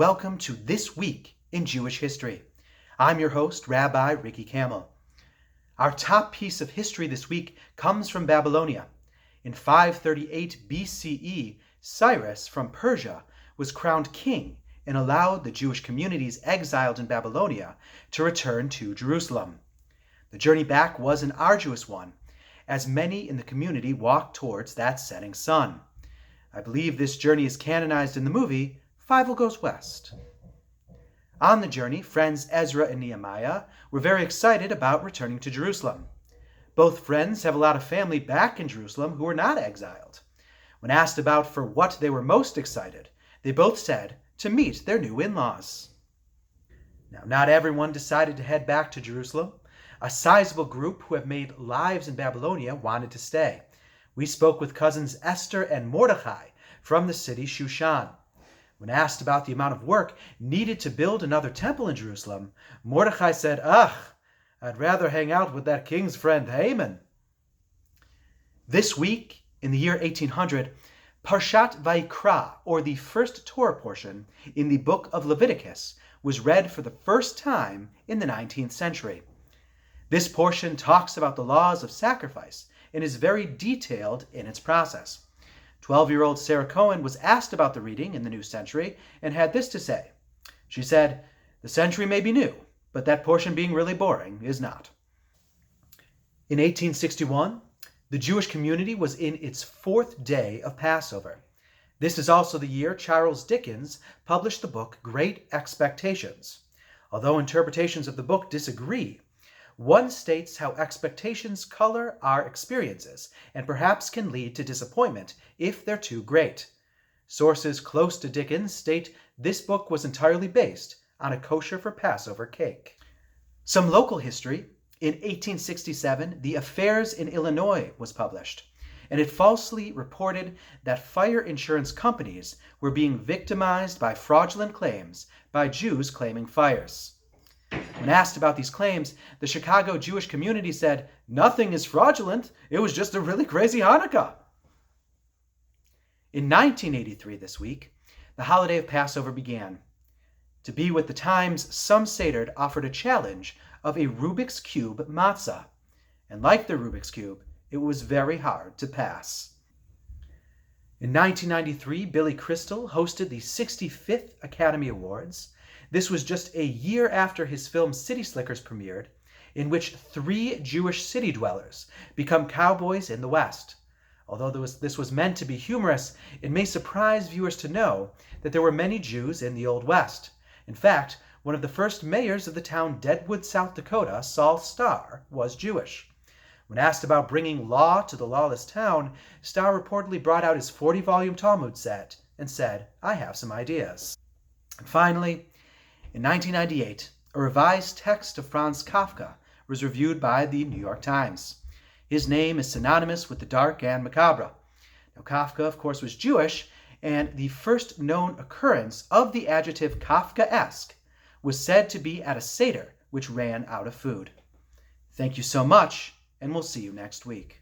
welcome to This Week in Jewish History. I'm your host, Rabbi Kamil. Our top piece of history this week comes from Babylonia. In 538 BCE, Cyrus from Persia was crowned king and allowed the Jewish communities exiled in Babylonia to return to Jerusalem. The journey back was an arduous one, as many in the community walked towards that setting sun. I believe this journey is canonized in the movie Fievel Goes West. On the journey, friends Ezra and Nehemiah were very excited about returning to Jerusalem. Both friends have a lot of family back in Jerusalem who are not exiled. When asked about for what they were most excited, they both said to meet their new in-laws. Now, not everyone decided to head back to Jerusalem. A sizable group who have made lives in Babylonia wanted to stay. We spoke with cousins Esther and Mordechai from the city Shushan. When asked about the amount of work needed to build another temple in Jerusalem, Mordechai said, I'd rather hang out with that king's friend Haman. This week, in the year 1800, Parshat Vayikra, or the first Torah portion in the book of Leviticus, was read for the first time in the 19th century. This portion talks about the laws of sacrifice and is very detailed in its process. 12-year-old Sarah Cohen was asked about the reading in the new century and had this to say. She said, "The century may be new, but that portion being really boring is not." In 1861, the Jewish community was in its fourth day of Passover. This is also the year Charles Dickens published the book Great Expectations. Although interpretations of the book disagree, one states how expectations color our experiences and perhaps can lead to disappointment if they're too great. Sources close to Dickens state this book was entirely based on a kosher for Passover cake. Some local history. In 1867, The Affairs in Illinois was published, and it falsely reported that fire insurance companies were being victimized by fraudulent claims by Jews claiming fires. When asked about these claims, the Chicago Jewish community said, "Nothing is fraudulent, it was just a really crazy Hanukkah." In 1983 this week, the holiday of Passover began. To be with the times, some Seder offered a challenge of a Rubik's Cube matzah, and like the Rubik's Cube, it was very hard to pass. In 1993, Billy Crystal hosted the 65th Academy Awards. This was just a year after his film City Slickers premiered, in which 3 Jewish city dwellers become cowboys in the West. Although this was meant to be humorous, it may surprise viewers to know that there were many Jews in the Old West. In fact, one of the first mayors of the town Deadwood, South Dakota, Saul Starr, was Jewish. When asked about bringing law to the lawless town, Starr reportedly brought out his 40-volume Talmud set and said, "I have some ideas." And finally, in 1998, a revised text of Franz Kafka was reviewed by the New York Times. His name is synonymous with the dark and macabre. Now, Kafka, of course, was Jewish, and the first known occurrence of the adjective Kafkaesque was said to be at a Seder which ran out of food. Thank you so much, and we'll see you next week.